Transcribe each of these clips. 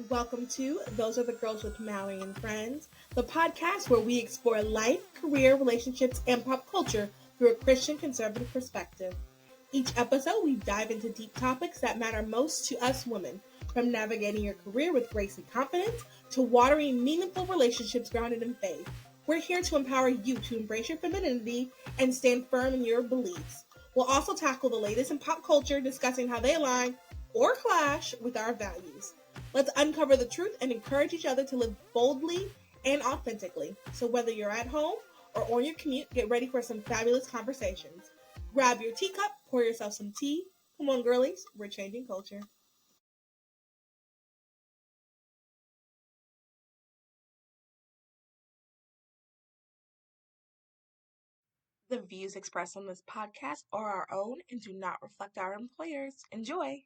Welcome to Those Are the Girls with Mallory and Friends, the podcast where we explore life, career, relationships, and pop culture through a Christian conservative perspective. Each episode, we dive into deep topics that matter most to us women, from navigating your career with grace and confidence to watering meaningful relationships grounded in faith. We're here to empower you to embrace your femininity and stand firm in your beliefs. We'll also tackle the latest in pop culture, discussing how they align or clash with our values. Let's uncover the truth and encourage each other to live boldly and authentically. So whether you're at home or on your commute, get ready for some fabulous conversations. Grab your teacup, pour yourself some tea. Come on, girlies, we're changing culture. The views expressed on this podcast are our own and do not reflect our employers. Enjoy!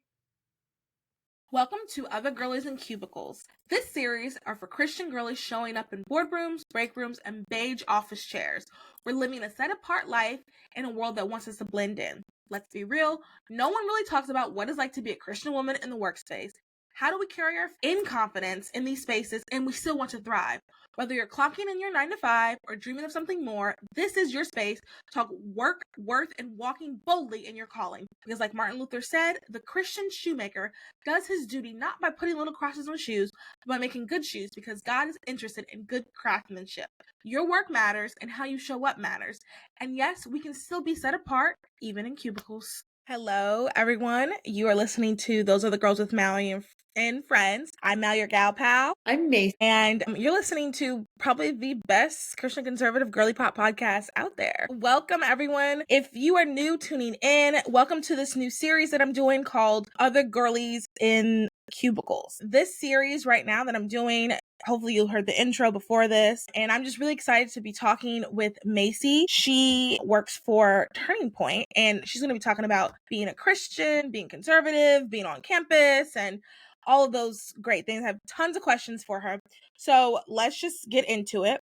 Welcome to Other Girlies and Cubicles. This series are for Christian girlies showing up in boardrooms, break rooms, and beige office chairs. We're living a set-apart life in a world that wants us to blend in. Let's be real, no one really talks about what it's like to be a Christian woman in the workspace. How do we carry our confidence in these spaces and we still want to thrive? Whether you're clocking in your 9 to 5 or dreaming of something more, this is your space to talk work, worth, and walking boldly in your calling. Because like Martin Luther said, the Christian shoemaker does his duty not by putting little crosses on shoes, but by making good shoes, because God is interested in good craftsmanship. Your work matters and how you show up matters. And yes, we can still be set apart, even in cubicles. Hello, everyone. You are listening to Those Are the Girls with Mallory and Friends. I'm Mal, your gal pal. I'm Macy. And you're listening to probably the best Christian conservative girly pop podcast out there. Welcome, everyone. If you are new tuning in, welcome to this new series that I'm doing called Other Girlies in Cubicles. This series right now that I'm doing, hopefully you heard the intro before this, and I'm just really excited to be talking with Macy. She works for Turning Point, and she's going to be talking about being a Christian, being conservative, being on campus, and all of those great things. I have tons of questions for her. So let's just get into it.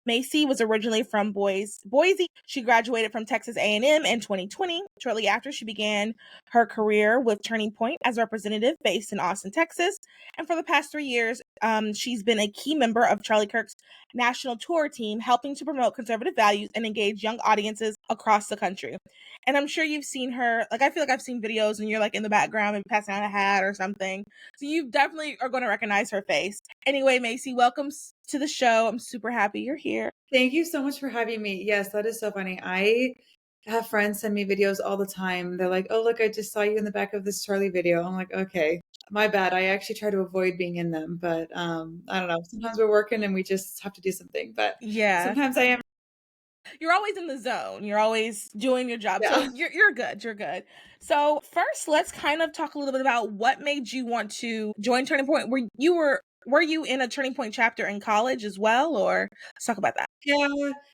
Macy was originally from Boise. She graduated from Texas A&M in 2020. Shortly after, she began her career with Turning Point as a representative based in Austin, Texas. And for the past 3 years, she's been a key member of Charlie Kirk's national tour team, helping to promote conservative values and engage young audiences across the country. And I'm sure you've seen her, like I feel like I've seen videos and you're like in the background and passing out a hat or something. So you definitely are going to recognize her face. Anyway, Macy, welcome to the show. I'm super happy you're here. Thank you so much for having me. Yes, that is so funny. I have friends send me videos all the time. They're like, oh, look, I just saw you in the back of this Charlie video. I'm like, okay, my bad. I actually try to avoid being in them, but I don't know. Sometimes we're working and we just have to do something, but yeah, sometimes I am. You're always in the zone. You're always doing your job. Yeah. So you're good. You're good. So first, let's kind of talk a little bit about what made you want to join Turning Point. Were you in a Turning Point chapter in college as well, or let's talk about that? Yeah.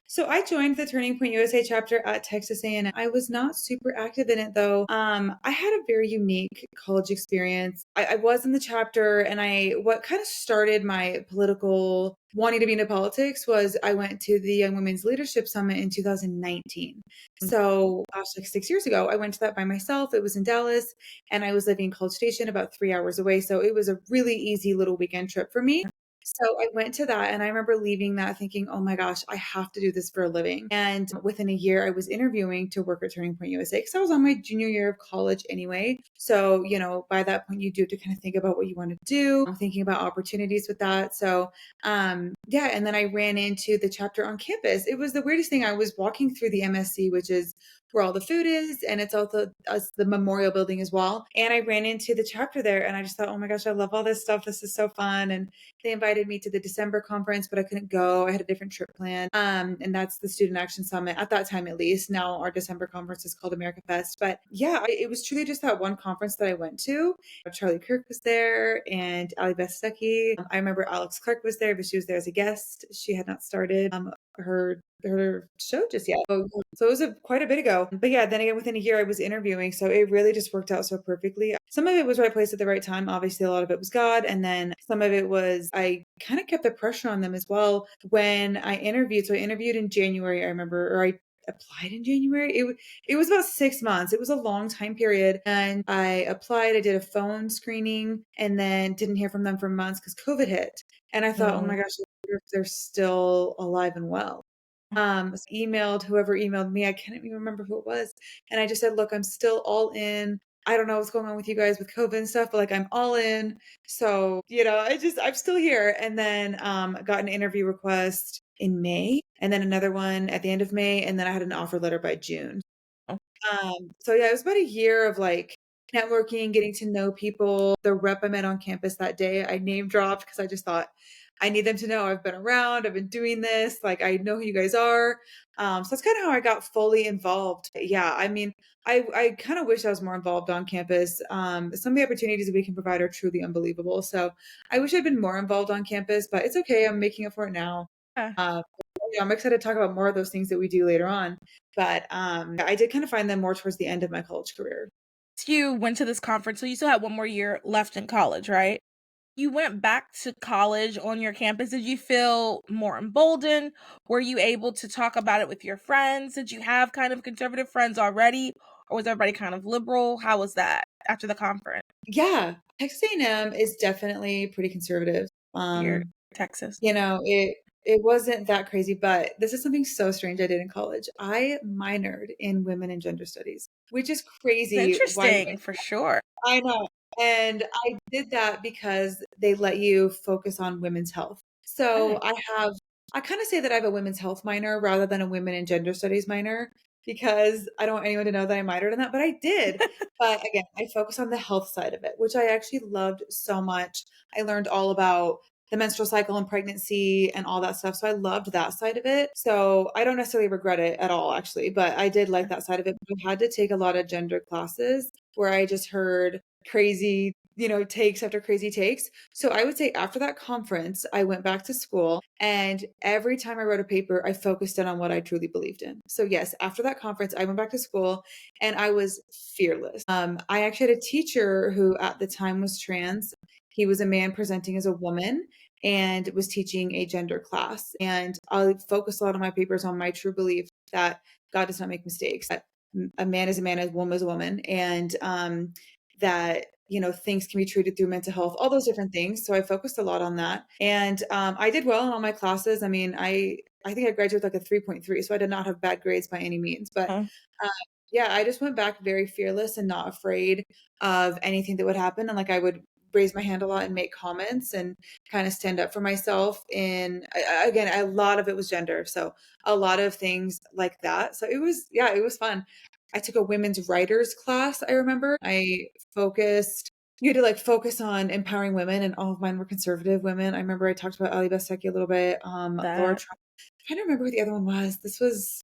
So I joined the Turning Point USA chapter at Texas A&M. I was not super active in it though. I had a very unique college experience. I was in the chapter, and what kind of started my political wanting to be into politics was I went to the Young Women's Leadership Summit in 2019. So gosh, like 6 years ago, I went to that by myself. It was in Dallas, and I was living in College Station about 3 hours away. So it was a really easy little weekend trip for me. So I went to that, and I remember leaving that thinking, oh my gosh, I have to do this for a living. And within a year, I was interviewing to work at Turning Point USA because I was on my junior year of college anyway. So, by that point, you do have to kind of think about what you want to do. I'm thinking about opportunities with that. So, yeah. And then I ran into the chapter on campus. It was the weirdest thing. I was walking through the MSC, which is where all the food is, and it's also the memorial building as well. And I ran into the chapter there, and I just thought, oh my gosh, I love all this stuff. This is so fun. And they invited me to the December conference, but I couldn't go. I had a different trip planned. And that's the Student Action Summit at that time, at least. Now our December conference is called America Fest. But yeah, it was truly just that one conference that I went to. Charlie Kirk was there, and Ali Stuckey. I remember Alex Clark was there, but she was there as a guest. She had not started her show just yet. So it was quite a bit ago. But yeah, then again, within a year I was interviewing. So it really just worked out so perfectly. Some of it was right place at the right time. Obviously, a lot of it was God. And then some of it was I kind of kept the pressure on them as well when I interviewed. So I interviewed in January, I remember, or applied in January. It was about 6 months. It was a long time period, and I applied. I did a phone screening, and then didn't hear from them for months because COVID hit. And I thought, oh my Mm. gosh, I wonder if they're still alive and well. So emailed whoever emailed me. I can't even remember who it was. And I just said, look, I'm still all in. I don't know what's going on with you guys with COVID and stuff, but like I'm all in. So, I'm still here. And then got an interview request in May, and then another one at the end of May, and then I had an offer letter by June. So yeah, it was about a year of like networking, getting to know people. The rep I met on campus that day, I name dropped because I just thought I need them to know I've been around, I've been doing this, like I know who you guys are. So that's kind of how I got fully involved. Yeah, I mean, I kind of wish I was more involved on campus. Some of the opportunities that we can provide are truly unbelievable. So I wish I'd been more involved on campus, but it's okay. I'm making up for it now. Yeah. Uh, yeah, I'm excited to talk about more of those things that we do later on. But I did kind of find them more towards the end of my college career. You went to this conference, so you still had one more year left in college, right? You went back to college on your campus. Did you feel more emboldened? Were you able to talk about it with your friends? Did you have kind of conservative friends already, or was everybody kind of liberal? How was that after the conference Yeah, Texas A&M is definitely pretty conservative. here, Texas? It wasn't that crazy, but this is something so strange I did in college. I minored in women and gender studies, which is It's crazy. Why? interesting for sure. I know. And I did that because they let you focus on women's health. So Nice. I kind of say that I have a women's health minor rather than a women and gender studies minor because I don't want anyone to know that I minored in that, but I did. But again, I focus on the health side of it, which I actually loved so much. I learned all about the menstrual cycle and pregnancy and all that stuff. So I loved that side of it. So I don't necessarily regret it at all, actually, but I did like that side of it. But I had to take a lot of gender classes where I just heard crazy, takes after crazy takes. So I would say after that conference, I went back to school, and every time I wrote a paper, I focused in on what I truly believed in. So yes, after that conference, I went back to school and I was fearless. I actually had a teacher who at the time was trans. He was a man presenting as a woman and was teaching a gender class. And I focused a lot of my papers on my true belief that God does not make mistakes, that a man is a man, a woman is a woman, and that things can be treated through mental health, all those different things. So I focused a lot on that, and I did well in all my classes. I mean, I think I graduated with like a 3.3, so I did not have bad grades by any means. But Uh, uh, yeah, I just went back very fearless and not afraid of anything that would happen, and like I would raise my hand a lot and make comments and kind of stand up for myself. And again, a lot of it was gender, so a lot of things like that. So it was fun. I took a women's writers class. I remember you had to like focus on empowering women, and all of mine were conservative women. I remember I talked about Ali Bestecki a little bit. Laura that Trump. I can't remember who the other one was. This was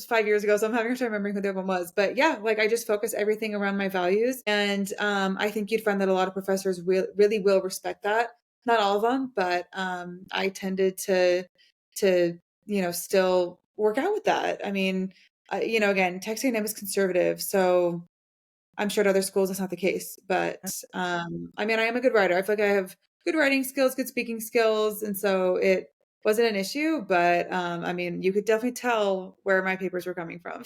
5 years ago, so I'm having a hard time remembering who the other one was. But yeah, like I just focus everything around my values, and I think you'd find that a lot of professors really will respect that. Not all of them, but I tended to still work out with that. I mean, again, Texas A&M is conservative, so I'm sure at other schools that's not the case. But I mean, I am a good writer. I feel like I have good writing skills, good speaking skills, and so it wasn't an issue. But I mean, you could definitely tell where my papers were coming from.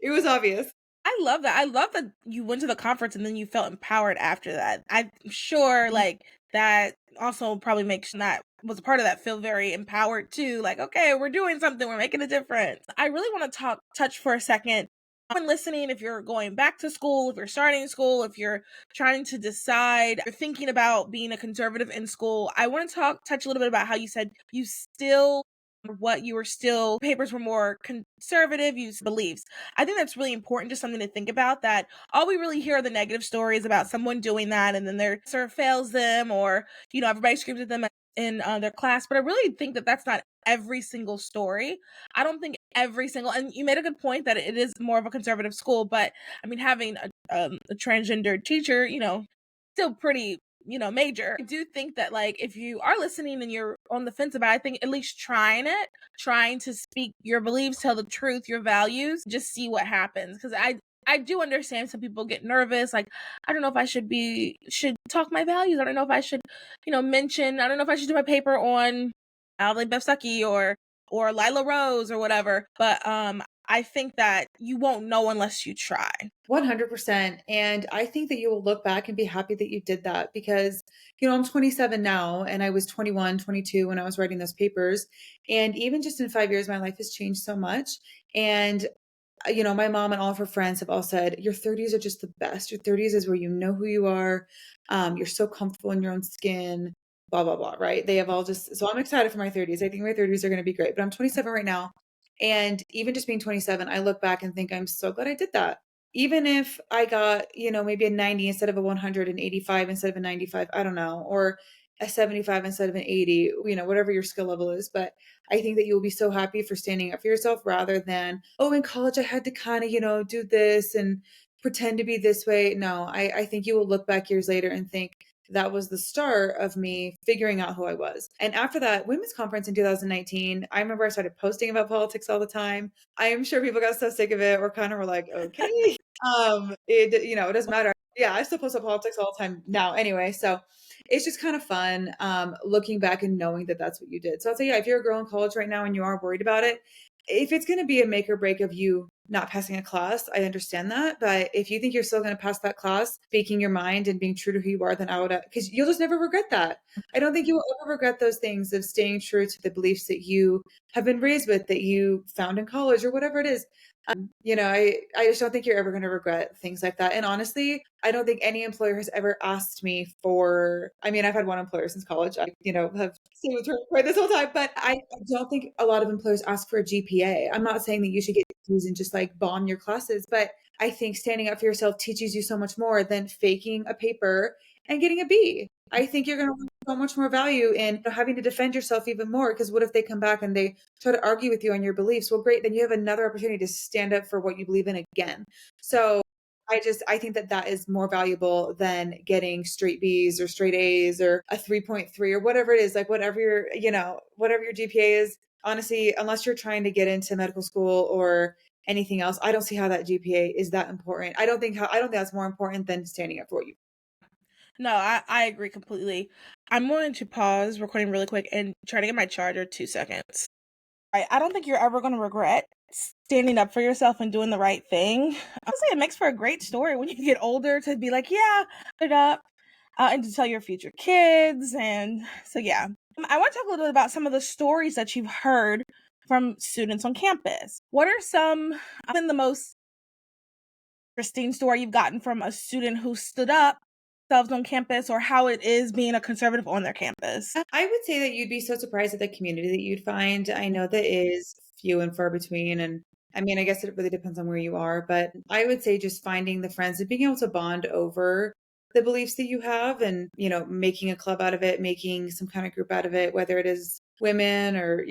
It was obvious. I love that. I love that you went to the conference and then you felt empowered after that. I'm sure like that also probably makes that was a part of that feel very empowered too. Like, okay, we're doing something, we're making a difference. I really want to touch for a second. When listening, if you're going back to school, if you're starting school, if you're trying to decide, you're thinking about being a conservative in school, I want to touch a little bit about how you said you still what you were still papers were more conservative use beliefs. I think that's really important, just something to think about, that all we really hear are the negative stories about someone doing that and then their sort of fails them, or everybody screams at them in their class. But I really think that that's not every single story. I don't think every single, and you made a good point that it is more of a conservative school, but I mean having a transgender teacher, still pretty major. I do think that like if you are listening and you're on the fence about it, I think at least trying to speak your beliefs, tell the truth, your values, just see what happens. Because I do understand some people get nervous, like I don't know if I should talk my values, I don't know if I should mention, I don't know if I should do my paper on Ali Befsaki or or Lila Rose or whatever. But I think that you won't know unless you try. 100%. And I think that you will look back and be happy that you did that because, I'm 27 now and I was 21, 22 when I was writing those papers. And even just in 5 years, my life has changed so much. And my mom and all of her friends have all said, your 30s are just the best. Your 30s is where you know who you are. You're so comfortable in your own skin, blah, blah, blah, right? They have all so I'm excited for my 30s. I think my 30s are going to be great, but I'm 27 right now. And even just being 27, I look back and think I'm so glad I did that. Even if I got, maybe a 90 instead of a 100, an 85 instead of a 95, I don't know, or a 75 instead of an 80, whatever your skill level is. But I think that you'll be so happy for standing up for yourself rather than, oh, in college I had to kind of, do this and pretend to be this way. No, I think you will look back years later and think that was the start of me figuring out who I was. And after that women's conference in 2019, I remember I started posting about politics all the time. I am sure people got so sick of it or kind of were like, okay, it doesn't matter. Yeah, I still post about politics all the time now anyway. So it's just kind of fun looking back and knowing that that's what you did. So I'll say, yeah, if you're a girl in college right now and you are worried about it, if it's going to be a make or break of you not passing a class, I understand that. But if you think you're still going to pass that class, speaking your mind and being true to who you are, then I would, because you'll just never regret that. I don't think you will ever regret those things of staying true to the beliefs that you have been raised with, that you found in college or whatever it is. I just don't think you're ever going to regret things like that. And honestly, I don't think any employer has ever asked me I've had one employer since college. I, have stayed with her for this whole time, but I don't think a lot of employers ask for a GPA. I'm not saying that you should get D's and just like bomb your classes, but I think standing up for yourself teaches you so much more than faking a paper and getting a B. I think you're going to learn so much more value in having to defend yourself even more. Because what if they come back and they try to argue with you on your beliefs? Well, great. Then you have another opportunity to stand up for what you believe in again. So I think that is more valuable than getting straight B's or straight A's or a 3.3 or whatever it is, like whatever your GPA is. Honestly, unless you're trying to get into medical school or anything else, I don't see how that GPA is that important. I don't think that's more important than standing up for what you. No, I agree completely. I'm going to pause recording really quick and try to get my charger. 2 seconds. I don't think you're ever going to regret standing up for yourself and doing the right thing. Honestly, it makes for a great story when you get older to be like, yeah, put it up, and to tell your future kids. And so, yeah. I want to talk a little bit about some of the stories that you've heard from students on campus. What are some, been the most interesting story you've gotten from a student who stood up themselves on campus, or how it is being a conservative on their campus? I would say that you'd be so surprised at the community that you'd find. I know that is few and far between. And I mean, I guess it really depends on where you are, but I would say just finding the friends and being able to bond over the beliefs that you have and, making a club out of it, making some kind of group out of it, whether it is women or,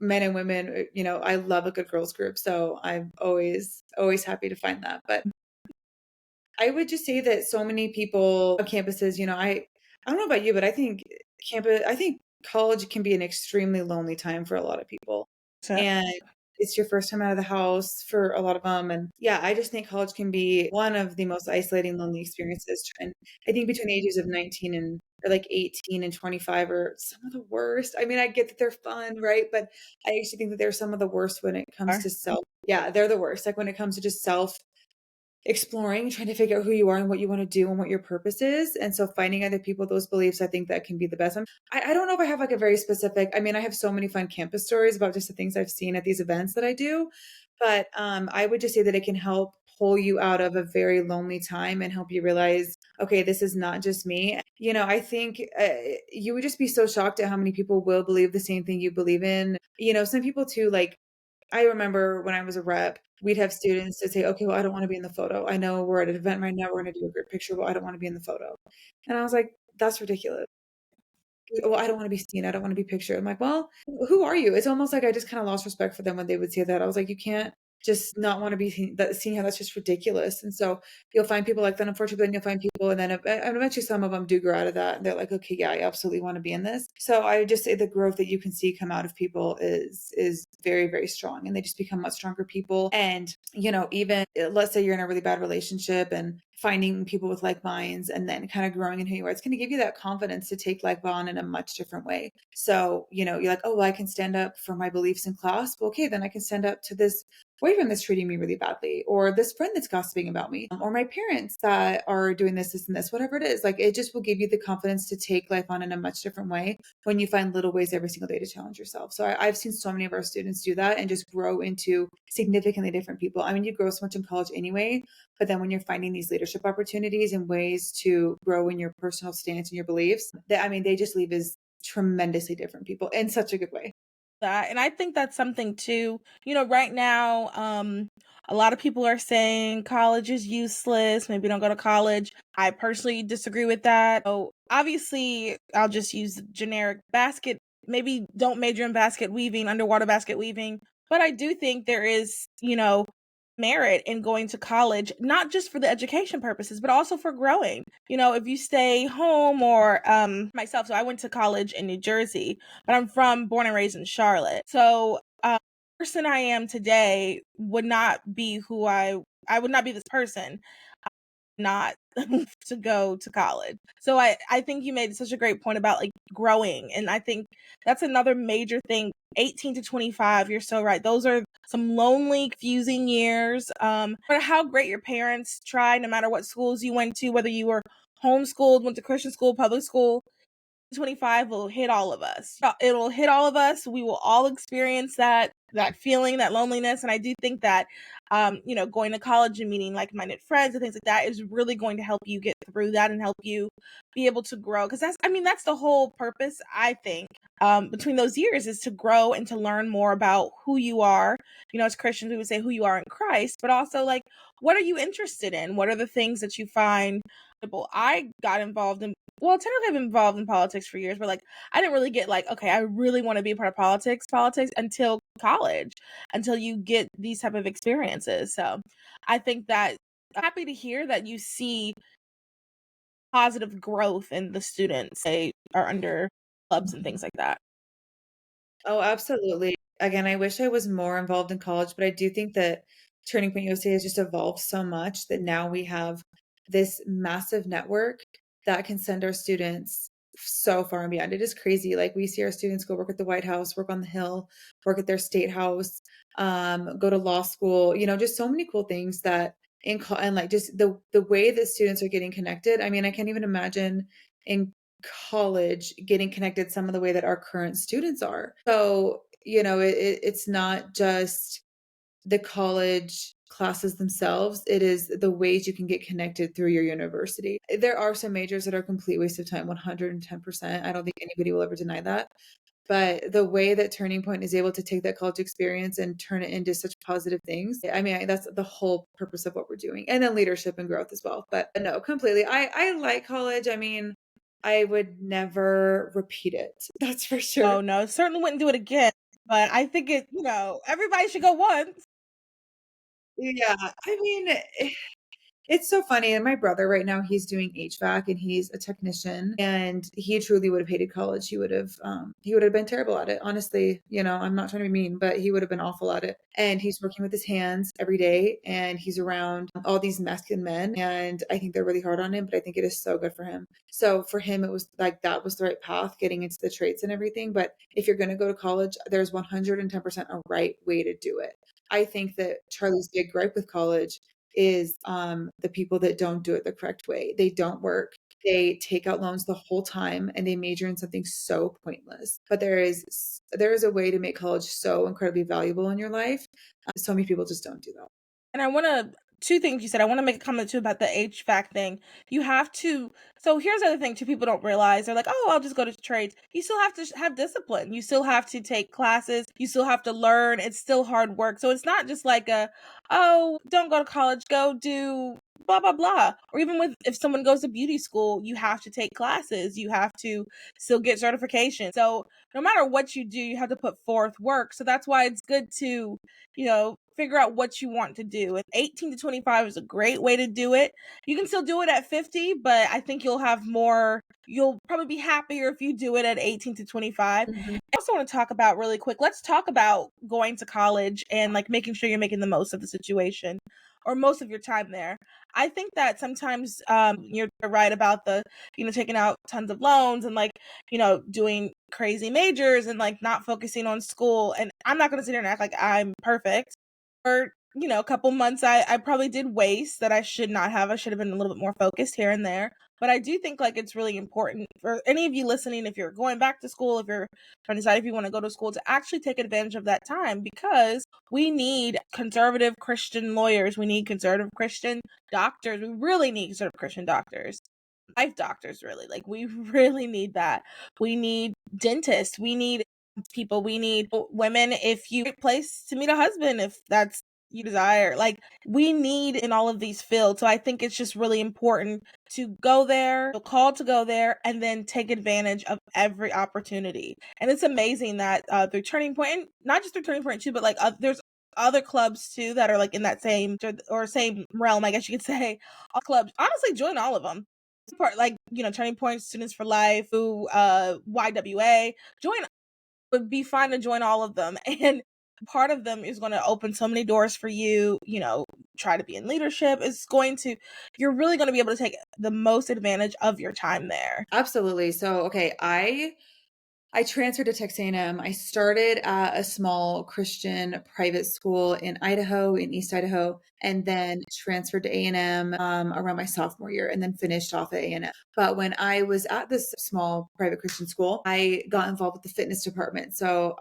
men and women, I love a good girls group. So I'm always happy to find that. But I would just say that so many people on campuses, I don't know about you, but I think college can be an extremely lonely time for a lot of people. So, And it's your first time out of the house for a lot of them. And yeah, I just think college can be one of the most isolating, lonely experiences. And I think between the ages of 19 and or like 18 and 25 are some of the worst. I mean, I get that they're fun, right? But I actually think that they're some of the worst when it comes to self. Yeah, they're the worst. Like when it comes to just self exploring, trying to figure out who you are and what you want to do and what your purpose is. And so finding other people, those beliefs, I think that can be the best. I don't know if I have like a very specific, I mean, I have so many fun campus stories about just the things I've seen at these events that I do. But I would just say that it can help pull you out of a very lonely time and help you realize, okay, this is not just me. I think you would just be so shocked at how many people will believe the same thing you believe in. Some people too, like, I remember when I was a rep, we'd have students that say, okay, well, I don't want to be in the photo. I know we're at an event right now. We're going to do a group picture, but I don't want to be in the photo. And I was like, that's ridiculous. Well, I don't want to be seen. I don't want to be pictured. I'm like, well, who are you? It's almost like I just kind of lost respect for them when they would say that. I was like, you can't just not want to be seen. Seeing how that's just ridiculous. And so you'll find people like that, unfortunately, then you'll find people, and then and eventually some of them do grow out of that. And they're like, okay, yeah, I absolutely want to be in this. So I would just say the growth that you can see come out of people is very, very strong, and they just become much stronger people. And even let's say you're in a really bad relationship and finding people with like minds and then kind of growing in who you are. It's going to give you that confidence to take life on in a much different way. So, you're like, oh, well, I can stand up for my beliefs in class. Well, okay, then I can stand up to this boyfriend that's treating me really badly, or this friend that's gossiping about me, or my parents that are doing this, and this, whatever it is. Like, it just will give you the confidence to take life on in a much different way when you find little ways every single day to challenge yourself. So I've seen so many of our students do that and just grow into significantly different people. I mean, you grow so much in college anyway, but then when you're finding these leadership opportunities and ways to grow in your personal stance and your beliefs, they just leave as tremendously different people in such a good way. That, and I think that's something too, right now, a lot of people are saying college is useless, maybe don't go to college. I personally disagree with that. So obviously, I'll just use generic basket, maybe don't major in basket weaving, underwater basket weaving, but I do think there is, merit in going to college, not just for the education purposes, but also for growing. If you stay home, or myself, so I went to college in New Jersey, but I'm born and raised in Charlotte. So the person I am today would not be I would not be this person not to go to college. So I think you made such a great point about like growing. And I think that's another major thing. 18 to 25, you're so right. Those are some lonely, confusing years. No matter how great your parents tried, no matter what schools you went to, whether you were homeschooled, went to Christian school, public school, 25 will hit all of us. It'll hit all of us. We will all experience that feeling, that loneliness. And I do think that going to college and meeting like-minded friends and things like that is really going to help you get through that and help you be able to grow. Because that's the whole purpose, I think, between those years, is to grow and to learn more about who you are. As Christians, we would say who you are in Christ, but also like, what are you interested in? What are the things that you find? I got involved in, well, technically I've been involved in politics for years, but like I didn't really get like, okay, I really want to be a part of politics until college, until you get these type of experiences. So I think that I'm happy to hear that you see positive growth in the students they are under clubs and things like that. Oh, absolutely. Again, I wish I was more involved in college, but I do think that Turning Point USA has just evolved so much that now we have this massive network that can send our students so far and beyond. It is crazy. Like, we see our students go work at the White House, work on the Hill, work at their state house, go to law school, just so many cool things that and like just the way that students are getting connected. I mean, I can't even imagine in college getting connected some of the way that our current students are. So, it's not just the college classes themselves, it is the ways you can get connected through your university. There are some majors that are a complete waste of time, 110%. I don't think anybody will ever deny that. But the way that Turning Point is able to take that college experience and turn it into such positive things, that's the whole purpose of what we're doing. And then leadership and growth as well. But no, completely. I like college. I would never repeat it. That's for sure. Oh no, certainly wouldn't do it again. But I think everybody should go once. Yeah. I mean, it's so funny. And my brother right now, he's doing HVAC and he's a technician, and he truly would have hated college. He would have been terrible at it. Honestly, I'm not trying to be mean, but he would have been awful at it. And he's working with his hands every day, and he's around all these masculine men. And I think they're really hard on him, but I think it is so good for him. So for him, it was like, that was the right path, getting into the trades and everything. But if you're going to go to college, there's 110% a right way to do it. I think that Charlie's big gripe with college is the people that don't do it the correct way. They don't work. They take out loans the whole time and they major in something so pointless. But there is a way to make college so incredibly valuable in your life. So many people just don't do that. And I want to, two things you said. I want to make a comment too about the HVAC thing. You have to, so here's the other thing too, people don't realize. They're like, oh, I'll just go to trades. You still have to have discipline. You still have to take classes. You still have to learn. It's still hard work. So it's not just like oh, don't go to college, go do blah, blah, blah. Or even if someone goes to beauty school, you have to take classes. You have to still get certification. So no matter what you do, you have to put forth work. So that's why it's good to, figure out what you want to do. And 18 to 25 is a great way to do it. You can still do it at 50, but I think you'll probably be happier if you do it at 18 to 25. Mhm. I also want to talk about really quick, let's talk about going to college and like making sure you're making the most of the situation. or most of your time there. I think that sometimes you're right about the, taking out tons of loans and like, doing crazy majors and like not focusing on school. And I'm not going to sit here and act like I'm perfect. For, a couple months, I probably did waste that I should not have. I should have been a little bit more focused here and there. But I do think like it's really important for any of you listening, if you're going back to school, if you're trying to decide if you want to go to school, to actually take advantage of that time, because we need conservative Christian lawyers. We need conservative Christian doctors. We really need conservative Christian doctors. Life doctors, really. Like, we really need that. We need dentists. We need people. We need women, if you place to meet a husband, if that's you desire. Like, we need in all of these fields. So I think it's just really important to go there, feel called to go there, and then take advantage of every opportunity. And it's amazing that through Turning Point, and not just through Turning Point too, but like there's other clubs too that are like in that same or same realm, I guess you could say. All clubs, honestly, join all of them. Part like Turning Point, Students for Life, who YWA, join. Would be fine to join all of them, and part of them is going to open so many doors for you. Try to be in leadership. You're really going to be able to take the most advantage of your time there. Absolutely. So, okay, I transferred to Texas A&M. I started at a small Christian private school in Idaho, in East Idaho, and then transferred to A&M around my sophomore year, and then finished off at A&M. But when I was at this small private Christian school, I got involved with the fitness department. So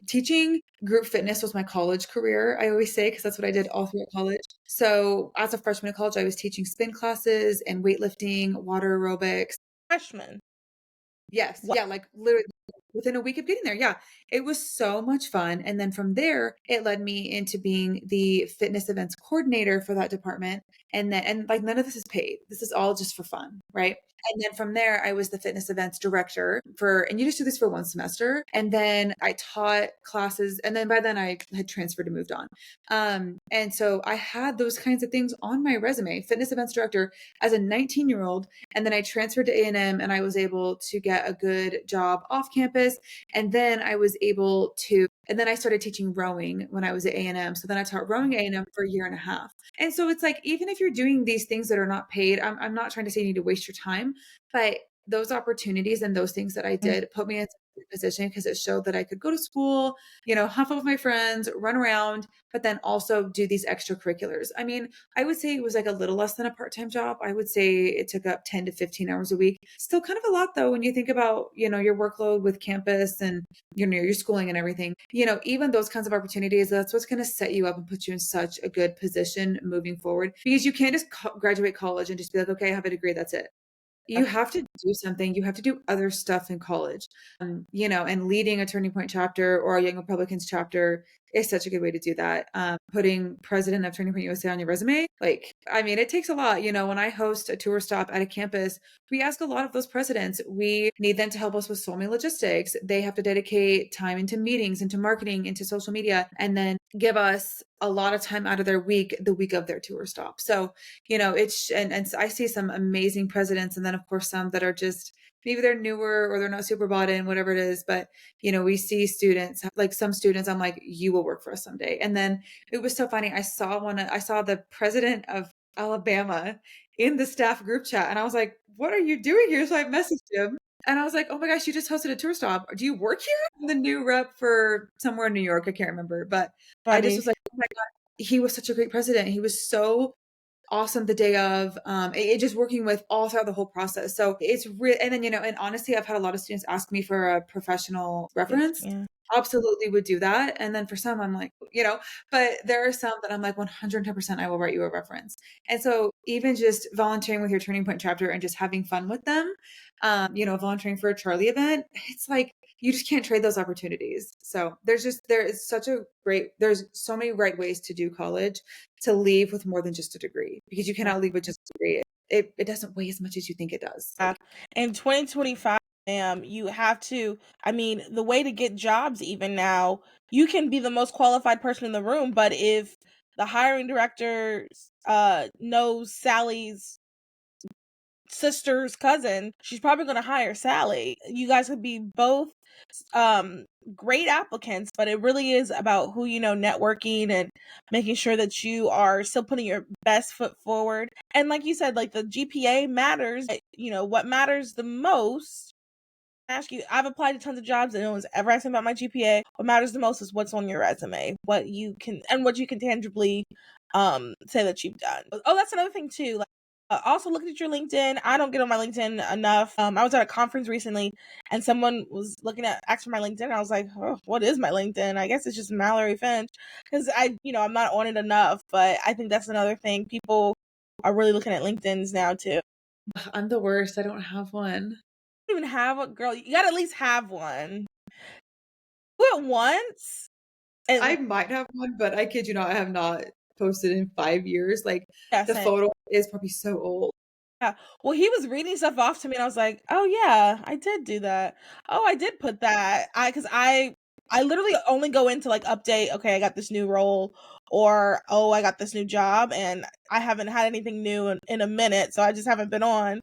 teaching group fitness was my college career, I always say, because that's what I did all throughout college. So as a freshman in college, I was teaching spin classes and weightlifting, water aerobics. Freshman. Yes. Yeah. Like literally within a week of getting there. Yeah. It was so much fun. And then from there, it led me into being the fitness events coordinator for that department. And like none of this is paid. This is all just for fun. Right. And then from there, I was the fitness events director and you just do this for one semester. And then I taught classes. And then by then I had transferred and moved on. And so I had those kinds of things on my resume, fitness events director as a 19-year-old. And then I transferred to A&M and I was able to get a good job off campus. And then I started teaching rowing when I was at A&M. So then I taught rowing at A&M for a year and a half. And so it's like, even if you're doing these things that are not paid, I'm not trying to say you need to waste your time, but those opportunities and those things that I did put me in a position because it showed that I could go to school, have fun with my friends, run around, but then also do these extracurriculars. I mean, I would say it was like a little less than a part-time job. I would say it took up 10 to 15 hours a week. Still kind of a lot though, when you think about, your workload with campus and, your schooling and everything, even those kinds of opportunities, that's what's going to set you up and put you in such a good position moving forward, because you can't just graduate college and just be like, okay, I have a degree. That's it. You have to do something. You have to do other stuff in college, and leading a Turning Point chapter or a Young Republicans chapter is such a good way to do that. Putting president of Turning Point USA on your resume, it takes a lot. When I host a tour stop at a campus, we ask a lot of those presidents. We need them to help us with so many logistics. They have to dedicate time into meetings, into marketing, into social media, and then give us a lot of time out of their week, the week of their tour stop. So, and I see some amazing presidents, and then of course some that are just, maybe they're newer or they're not super bought in, whatever it is. But, we see students, like some students, I'm like, you will work for us someday. And then it was so funny. I saw the president of Alabama in the staff group chat, and I was like, what are you doing here? So I messaged him. And I was like, oh my gosh, you just hosted a tour stop. Do you work here? I'm the new rep for somewhere in New York. I can't remember. But I just was like, oh my God, he was such a great president. He was so awesome the day of, it just working with all throughout the whole process. So it's real. And then, and honestly, I've had a lot of students ask me for a professional reference. Yeah. Absolutely would do that. And then for some, I'm like, but there are some that I'm like 110% I will write you a reference. And so even just volunteering with your Turning Point chapter and just having fun with them, volunteering for a Charlie event, it's like, you just can't trade those opportunities. So there's so many right ways to do college, to leave with more than just a degree, because you cannot leave with just a degree. It doesn't weigh as much as you think it does. In 2025, you have to, the way to get jobs even now, you can be the most qualified person in the room, but if the hiring director knows Sally's sister's cousin, she's probably going to hire Sally. You guys could be both um great applicants, but it really is about who you know, networking and making sure that you are still putting your best foot forward. And like you said, like the GPA matters. You know, what matters the most, ask you, I've applied to tons of jobs and no one's ever asked me about my GPA. What matters the most is what's on your resume, what you can tangibly say that you've done. Oh, that's another thing too. Like, also looking at your LinkedIn. I don't get on my LinkedIn enough. I was at a conference recently and someone was looking at asking for my LinkedIn. I was like, oh, what is my LinkedIn? I guess it's just Mallory Finch, because I'm not on it enough. But I think that's another thing. People are really looking at LinkedIn's now too. I'm the worst. I don't have one. Even have a girl. You gotta at least have one. Do it once. I And might have one, but I kid you not, I have not posted in 5 years. Like yeah, the same. photo is probably so old. Yeah. Well, he was reading stuff off to me, and I was like, "Oh yeah, I did do that. Oh, I did put that." Because I literally only go into like update. Okay, I got this new role, or oh, I got this new job, and I haven't had anything new in a minute, so I just haven't been on.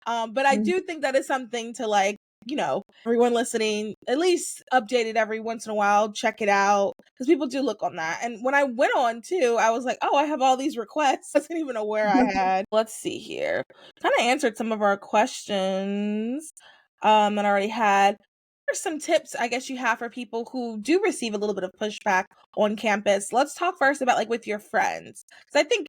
But I do think that is something to like, everyone listening, at least update it every once in a while, check it out, because people do look on that. And when I went on too, I was like, oh, I have all these requests. I didn't even know where I had. Let's see here. Kind of answered some of our questions that I already had. Here's some tips I guess you have for people who do receive a little bit of pushback on campus. Let's talk first about like with your friends. Because I think,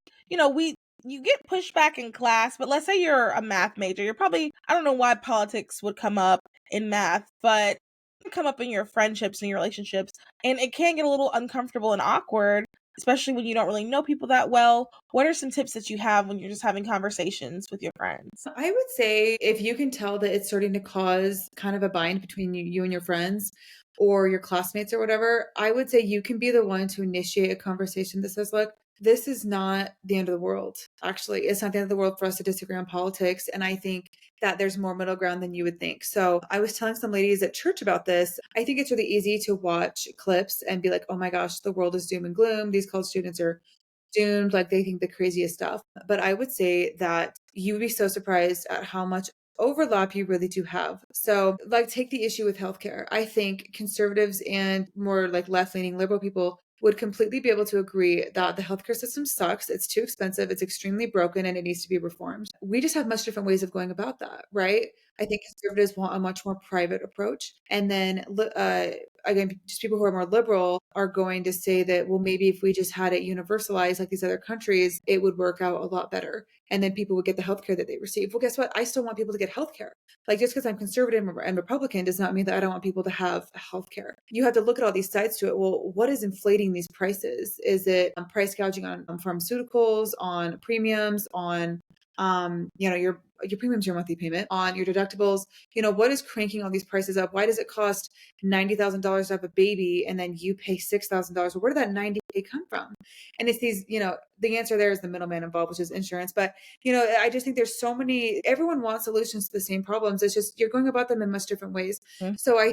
you get pushback in class, but let's say you're a math major. You're probably, I don't know why politics would come up in math, but it can come up in your friendships and your relationships. And it can get a little uncomfortable and awkward, especially when you don't really know people that well. What are some tips that you have when you're just having conversations with your friends? I would say if you can tell that it's starting to cause kind of a bind between you and your friends or your classmates or whatever, I would say you can be the one to initiate a conversation that says, look, this is not the end of the world. Actually, it's not the end of the world for us to disagree on politics. And I think that there's more middle ground than you would think. So I was telling some ladies at church about this. I think it's really easy to watch clips and be like, oh my gosh, the world is doom and gloom. These college students are doomed, like they think the craziest stuff. But I would say that you would be so surprised at how much overlap you really do have. So, like, take the issue with healthcare. I think conservatives and more like left leaning liberal people would completely be able to agree that the healthcare system sucks. It's too expensive. It's extremely broken and it needs to be reformed. We just have much different ways of going about that, right? I think conservatives want a much more private approach. And then, again, just people who are more liberal are going to say that, well, maybe if we just had it universalized like these other countries, it would work out a lot better. And then people would get the healthcare that they receive. Well, guess what? I still want people to get healthcare. Like just because I'm conservative and Republican does not mean that I don't want people to have healthcare. You have to look at all these sides to it. Well, what is inflating these prices? Is it price gouging on pharmaceuticals, on premiums, on your premiums, your monthly payment, on your deductibles? What is cranking all these prices up? Why does it cost $90,000 to have a baby and then you pay $6,000? Well, where did that 90K come from? And it's these, the answer there is the middleman involved, which is insurance. But, I just think there's so many, everyone wants solutions to the same problems. It's just, you're going about them in much different ways. Mhm. So I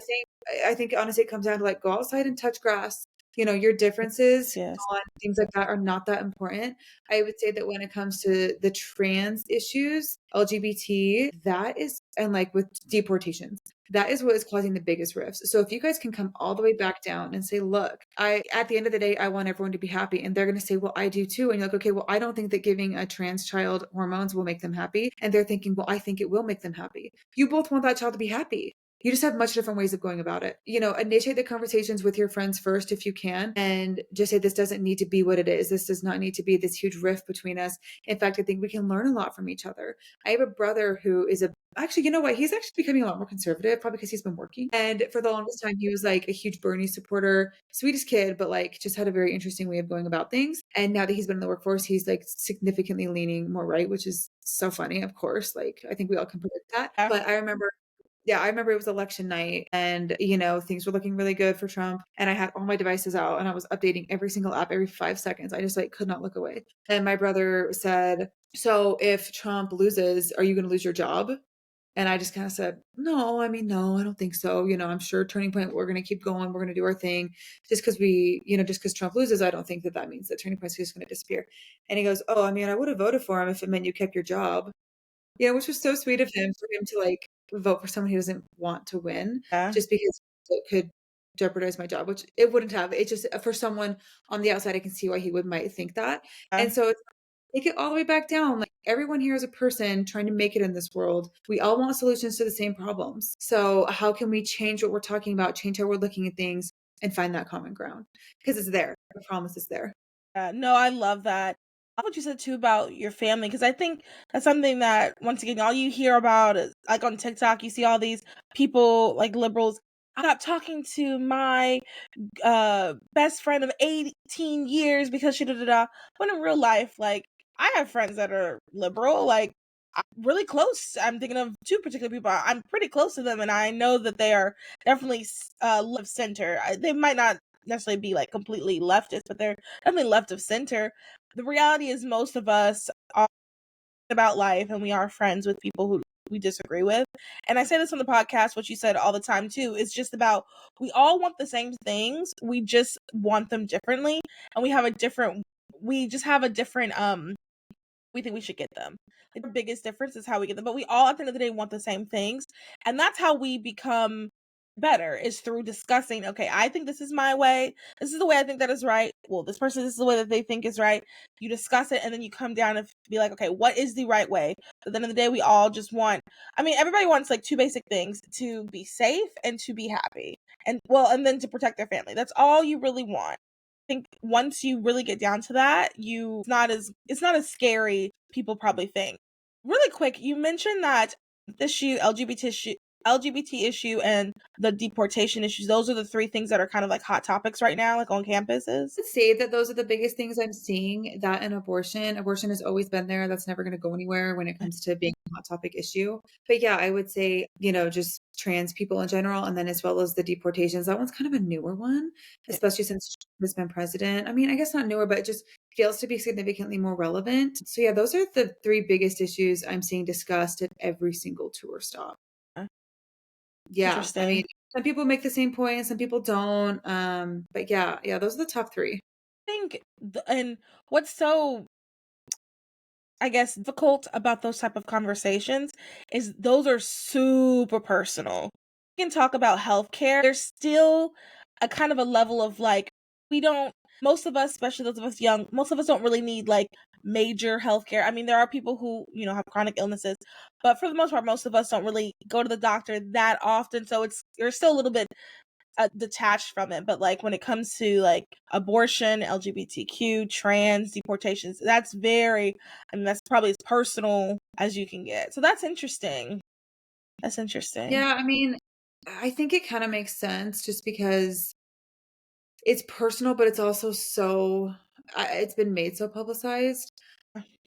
think honestly, it comes down to like, go outside and touch grass. Your differences Yes. on things like that are not that important. I would say that when it comes to the trans issues, LGBT, that is, and like with deportations, that is what is causing the biggest rifts. So if you guys can come all the way back down and say, look, at the end of the day, I want everyone to be happy. And they're going to say, well, I do too. And you're like, okay, well, I don't think that giving a trans child hormones will make them happy. And they're thinking, well, I think it will make them happy. You both want that child to be happy. You just have much different ways of going about it. Initiate the conversations with your friends first if you can, and just say, this doesn't need to be what it is. This does not need to be this huge rift between us. In fact, I think we can learn a lot from each other. I have a brother who is actually, you know what? He's actually becoming a lot more conservative, probably because he's been working. And for the longest time, he was like a huge Bernie supporter, sweetest kid, but like just had a very interesting way of going about things. And now that he's been in the workforce, he's like significantly leaning more right, which is so funny, of course. Like, I think we all can predict that. Yeah. But I remember it was election night and, things were looking really good for Trump. And I had all my devices out and I was updating every single app every 5 seconds. I just like could not look away. And my brother said, so if Trump loses, are you going to lose your job? And I just kind of said, no, I mean, no, I don't think so. I'm sure Turning Point, we're going to keep going. We're going to do our thing. Just because Trump loses, I don't think that means that Turning Point is just going to disappear. And he goes, oh, I mean, I would have voted for him if it meant you kept your job. Which was so sweet of him for him to like vote for someone he doesn't want to win Yeah. just because it could jeopardize my job, which it wouldn't have. It just for someone on the outside, I can see why he would might think that. And so it's take it all the way back down. Like everyone here is a person trying to make it in this world. We all want solutions to the same problems. So how can we change what we're talking about, change how we're looking at things, and find that common ground? Because it's there. I promise it's there. No, I love that. I love what you said too about your family, because I think that's something that, once again, all you hear about is like on TikTok, you see all these people like liberals. I got talking to my best friend of 18 years because she da da da. When in real life, like, I have friends that are liberal, like, I'm really close. I'm thinking of two particular people. I'm pretty close to them, and I know that they are definitely left center. They might not necessarily be like completely leftist, but they're definitely left of center. The reality is, most of us are about life, and we are friends with people who we disagree with. And I say this on the podcast, what you said all the time too. It's just about, we all want the same things, we just want them differently, and we just have a different we think we should get them. Like, the biggest difference is how we get them, but we all at the end of the day want the same things, and that's how we become better, is through discussing. Okay, I think this is my way. This is the way I think that is right. Well, this person, this is the way that they think is right. You discuss it, and then you come down and be like, okay, what is the right way? At the end of the day, we all just want. I mean, everybody wants like two basic things: to be safe and to be happy, and well, and then to protect their family. That's all you really want. Think once you really get down to that, it's not as scary people probably think. Really quick, you mentioned that this issue, LGBT issue, and the deportation issues, those are the three things that are kind of like hot topics right now, like on campuses. I'd say that those are the biggest things I'm seeing. That and abortion. Abortion has always been there. That's never going to go anywhere when it comes to being a hot topic issue. But yeah, I would say, just trans people in general, and then as well as the deportations. That one's kind of a newer one, especially since Trump has been president. I mean, I guess not newer, but it just feels to be significantly more relevant. So yeah, those are the three biggest issues I'm seeing discussed at every single tour stop. Uh, Yeah, I Interesting. mean, some people make the same point, some people don't. But yeah, those are the top three. I think, and what's so, I guess, difficult about those type of conversations is those are super personal. We can talk about healthcare. There's still a kind of a level of like, we don't, most of us, especially those of us young, most of us don't really need like major healthcare. I mean, there are people who, have chronic illnesses, but for the most part, most of us don't really go to the doctor that often. So you're still a little bit detached from it. But like when it comes to like abortion, LGBTQ, trans, deportations, that's probably as personal as you can get. So that's interesting. That's interesting. Yeah, I mean, I think it kind of makes sense just because it's personal, but it's also it's been made so publicized.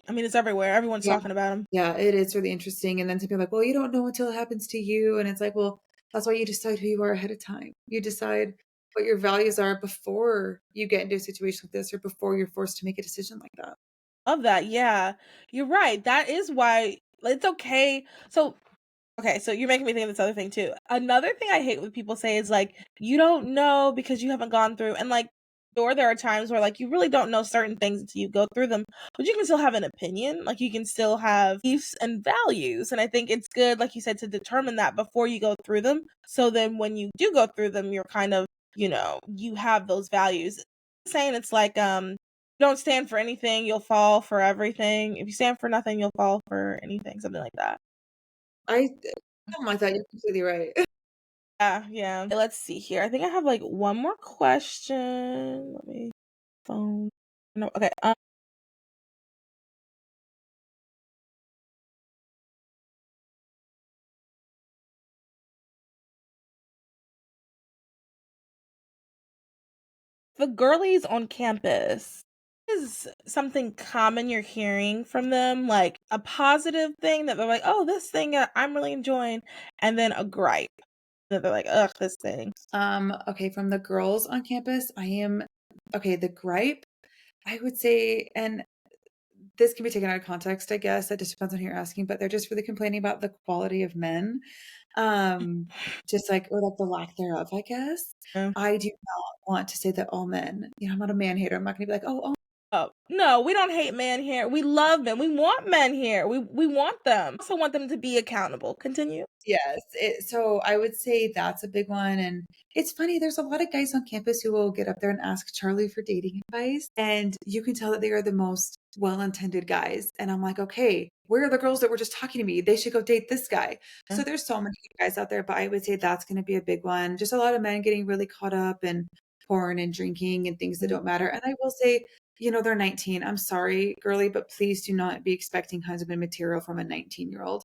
I mean, it's everywhere. Everyone's Yeah. talking about them. Yeah, it is really interesting. And then some people are like, well, you don't know until it happens to you. And it's like, well, that's why you decide who you are ahead of time. You decide what your values are before you get into a situation like this or before you're forced to make a decision like that. Of that, yeah. You're right. That is why it's okay. So okay, so you're making me think of this other thing too. Another thing I hate when people say is like, you don't know because you haven't gone through, and like, or there are times where like you really don't know certain things until you go through them, but you can still have an opinion. Like, you can still have beliefs and values, and I think it's good, like you said, to determine that before you go through them. So then when you do go through them, you're kind of, you have those values. Saying it's like, don't stand for anything, you'll fall for everything. If you stand for nothing, you'll fall for anything, something like that. I something like that. You're completely right. Yeah, yeah. Let's see here. I think I have like one more question. Let me phone. No, okay. The girlies on campus, is something common you're hearing from them, like a positive thing that they're like, oh, this thing I'm really enjoying, and then a gripe that they're like, ugh, this thing. Okay, from the girls on campus, okay, the gripe, I would say, and this can be taken out of context, I guess. It just depends on who you're asking, but they're just really complaining about the quality of men. Just like, or like the lack thereof, I guess. Yeah. I do not want to say that all men, I'm not a man hater. I'm not gonna be like, oh, all No, we don't hate men here. We love men. We want men here. We want them. Also want them to be accountable. Continue. Yes. So I would say that's a big one. And it's funny, there's a lot of guys on campus who will get up there and ask Charlie for dating advice. And you can tell that they are the most well-intended guys. And I'm like, okay, where are the girls that were just talking to me? They should go date this guy. So there's so many guys out there, but I would say that's going to be a big one. Just a lot of men getting really caught up in porn and drinking and things that don't matter. And I will say, they're 19. I'm sorry, girly, but please do not be expecting husband material from a 19-year-old.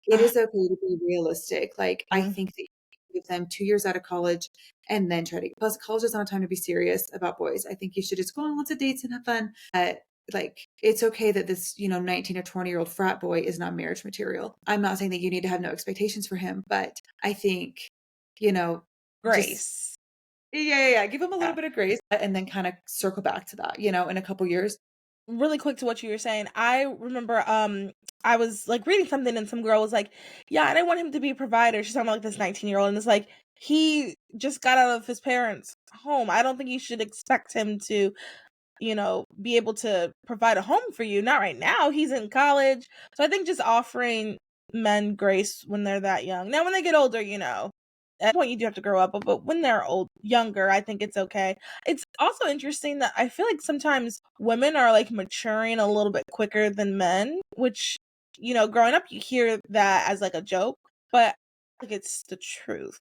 It Uh, is okay to be realistic. Like, I mm, think that you give them 2 years out of college and then try to, plus college is not a time to be serious about boys. I think you should just go on lots of dates and have fun. Like, it's okay that this, 19 or 20-year-old frat boy is not marriage material. I'm not saying that you need to have no expectations for him, but I think, just, Grace. yeah. Give him a little Yeah. bit of grace and then kind of circle back to that, in a couple years. Really quick to what you were saying. I remember I was like reading something and some girl was like, "Yeah, I didn't want him to be a provider." She's talking about like this 19-year-old and it's like he just got out of his parents' home. I don't think you should expect him to be able to provide a home for you. Not right now. He's in college. So I think just offering men grace when they're that young. Now, when they get older, at that point you do have to grow up, but when they're younger, I think it's okay. It's also interesting that I feel like sometimes women are like maturing a little bit quicker than men, which, growing up, you hear that as like a joke, but I think it's the truth.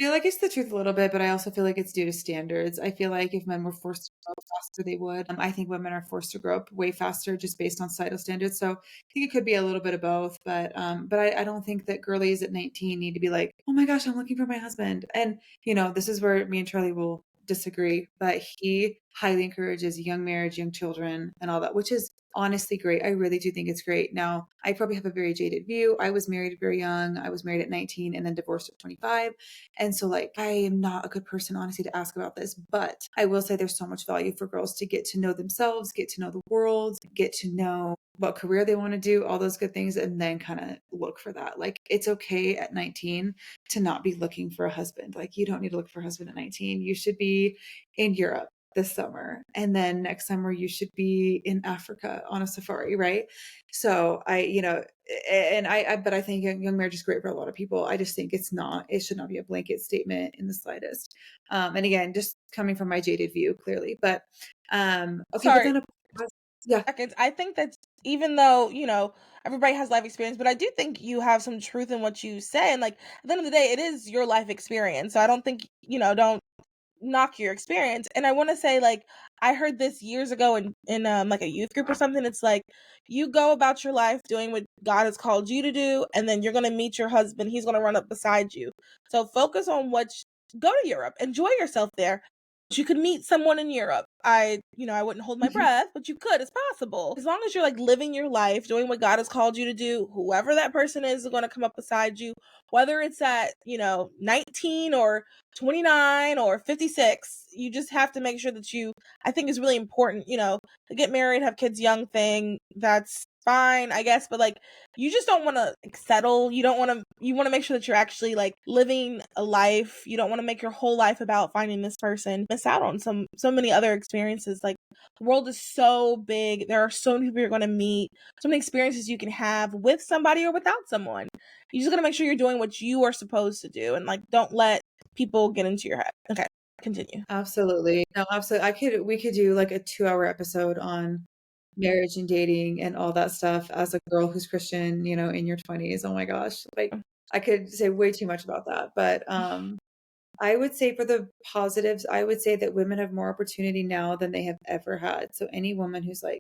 I feel like it's the truth a little bit, but I also feel like it's due to standards. I feel like if men were forced to grow up faster, they would. I think women are forced to grow up way faster just based on societal standards. So I think it could be a little bit of both, but I don't think that girlies at 19 need to be like, oh my gosh, I'm looking for my husband. And this is where me and Charlie will disagree, but he highly encourages young marriage, young children, and all that, which is honestly great. I really do think it's great. Now, I probably have a very jaded view. I was married very young. I was married at 19 and then divorced at 25. And so, like, I am not a good person, honestly, to ask about this, but I will say there's so much value for girls to get to know themselves, get to know the world, get to know what career they want to do, all those good things, and then kind of look for that. Like, it's okay at 19 to not be looking for a husband. Like, you don't need to look for a husband at 19. You should be in Europe this summer. And then next summer, you should be in Africa on a safari, right? So but I think young marriage is great for a lot of people. I just think it should not be a blanket statement in the slightest. And again, just coming from my jaded view, clearly. But okay, but Sorry, then yeah. seconds. I think that even though, everybody has life experience, but I do think you have some truth in what you say. And like at the end of the day, it is your life experience. So I don't think, don't knock your experience. And I want to say, like, I heard this years ago in like a youth group or something. It's like you go about your life doing what God has called you to do, and then you're gonna meet your husband. He's gonna run up beside you. So focus on go to Europe, enjoy yourself there. You could meet someone in Europe. I wouldn't hold my breath, but you could. It's possible. As long as you're like living your life, doing what God has called you to do, whoever that person is going to come up beside you, whether it's at, 19 or 29 or 56. You just have to make sure that I think is really important, to get married, have kids young thing. That's fine, I guess, but like you just don't want to settle. You want to make sure that you're actually like living a life. You don't want to make your whole life about finding this person. Miss out on so many other experiences. Like the world is so big. There are so many people you're going to meet, so many experiences you can have with somebody or without someone. You just got to make sure you're doing what you are supposed to do and like don't let people get into your head. Okay, continue. Absolutely. No, absolutely. We could do like a 2-hour episode on marriage and dating and all that stuff as a girl who's Christian, in your 20s. Oh my gosh. Like, I could say way too much about that. But I would say for the positives, I would say that women have more opportunity now than they have ever had. So any woman who's like,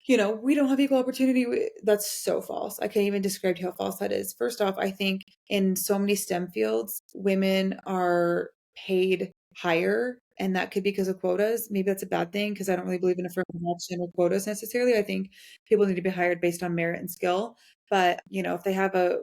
we don't have equal opportunity. That's so false. I can't even describe how false that is. First off, I think in so many STEM fields, women are paid higher, and that could be because of quotas. Maybe that's a bad thing because I don't really believe in affirmative action or quotas necessarily. I think people need to be hired based on merit and skill. But if they have a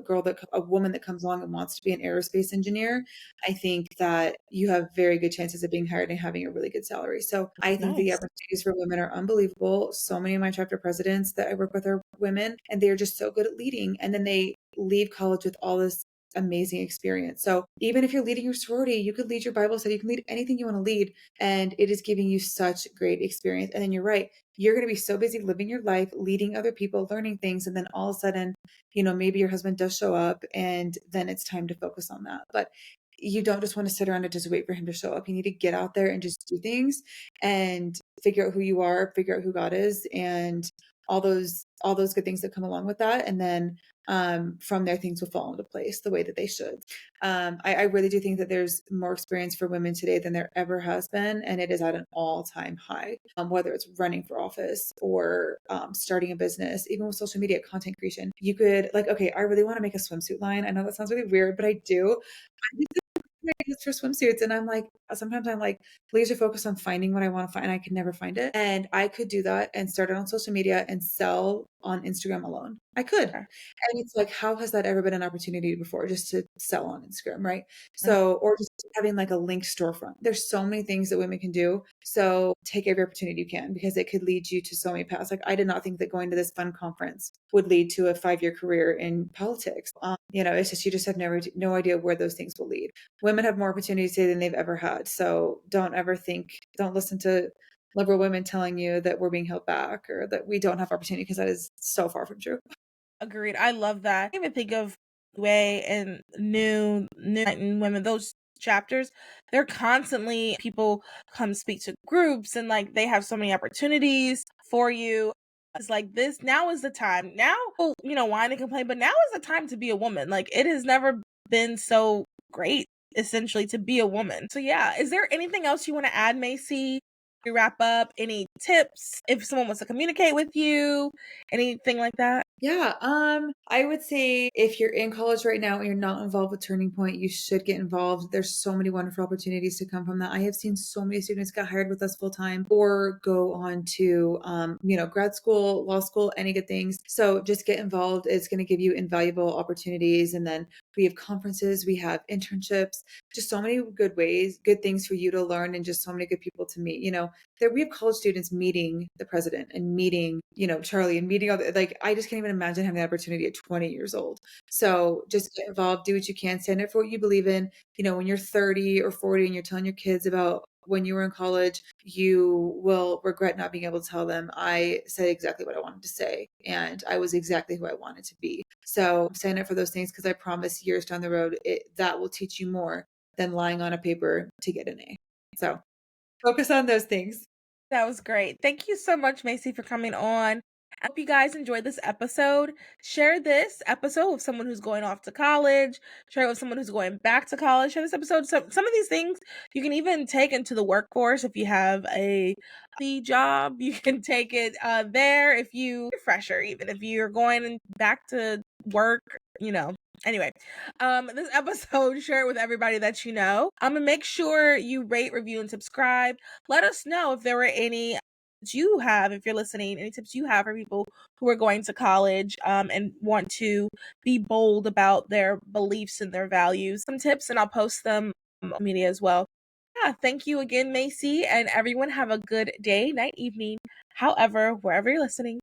woman that comes along and wants to be an aerospace engineer, I think that you have very good chances of being hired and having a really good salary. So I think the Nice. opportunities for women are unbelievable. So many of my chapter presidents that I work with are women, and they are just so good at leading. And then they leave college with all this amazing experience. So even if you're leading your sorority, you could lead your Bible study, you can lead anything you want to lead, and it is giving you such great experience. And then you're right, you're going to be so busy living your life, leading other people, learning things, and then all of a sudden, maybe your husband does show up, and then it's time to focus on that. But you don't just want to sit around and just wait for him to show up. You need to get out there and just do things and figure out who you are, figure out who God is, and all those good things that come along with that. And then from there, things will fall into place the way that they should. I really do think that there's more experience for women today than there ever has been, and it is at an all-time high. Whether it's running for office or starting a business, even with social media content creation, you could okay, I really want to make a swimsuit line. I know that sounds really weird, but I do. Ideas for swimsuits, and sometimes I'm laser focused on finding what I want to find, and I could never find it. And I could do that and start it on social media and sell on Instagram alone. I could. Okay. And it's how has that ever been an opportunity before, just to sell on Instagram, right? So, or just having a linked storefront. There's so many things that women can do. So take every opportunity you can, because it could lead you to so many paths. I did not think that going to this fun conference would lead to a 5-year career in politics. It's just, you just have no idea where those things will lead. Women have more opportunities today than they've ever had. So don't listen to liberal women telling you that we're being held back or that we don't have opportunity, because that is so far from true. Agreed. I love that. I even think of Way and New Women, those chapters, they're constantly, people come speak to groups, and they have so many opportunities for you. It's this now is the time. Now, whine and complain, but now is the time to be a woman. It has never been so great, essentially, to be a woman. So yeah, is there anything else you want to add, Macy? To wrap up, any tips if someone wants to communicate with you, anything like that? Yeah, I would say if you're in college right now and you're not involved with Turning Point, you should get involved. There's so many wonderful opportunities to come from that. I have seen so many students get hired with us full time or go on to, grad school, law school, any good things. So just get involved. It's going to give you invaluable opportunities. And then we have conferences, we have internships, just so many good things for you to learn, and just so many good people to meet. We have college students meeting the president and meeting, Charlie, and meeting all the, I just can't even imagine having the opportunity at 20 years old. So just get involved, do what you can, stand up for what you believe in. When you're 30 or 40 and you're telling your kids about when you were in college, you will regret not being able to tell them, I said exactly what I wanted to say, and I was exactly who I wanted to be. So stand up for those things, because I promise years down the road, that will teach you more than lying on a paper to get an A. So focus on those things. That was great. Thank you so much, Macy, for coming on. I hope you guys enjoyed this episode. Share this episode with someone who's going off to college. Share it with someone who's going back to college. Share this episode. Some of these things you can even take into the workforce. If you have a job, you can take it there. If you're fresher, even if you're going back to work, Anyway, this episode, share it with everybody that you know. And make sure you rate, review, and subscribe. Let us know if there were any tips you have, if you're listening, any tips you have for people who are going to college and want to be bold about their beliefs and their values. Some tips, and I'll post them on media as well. Yeah, thank you again, Macy, and everyone have a good day, night, evening, however, wherever you're listening.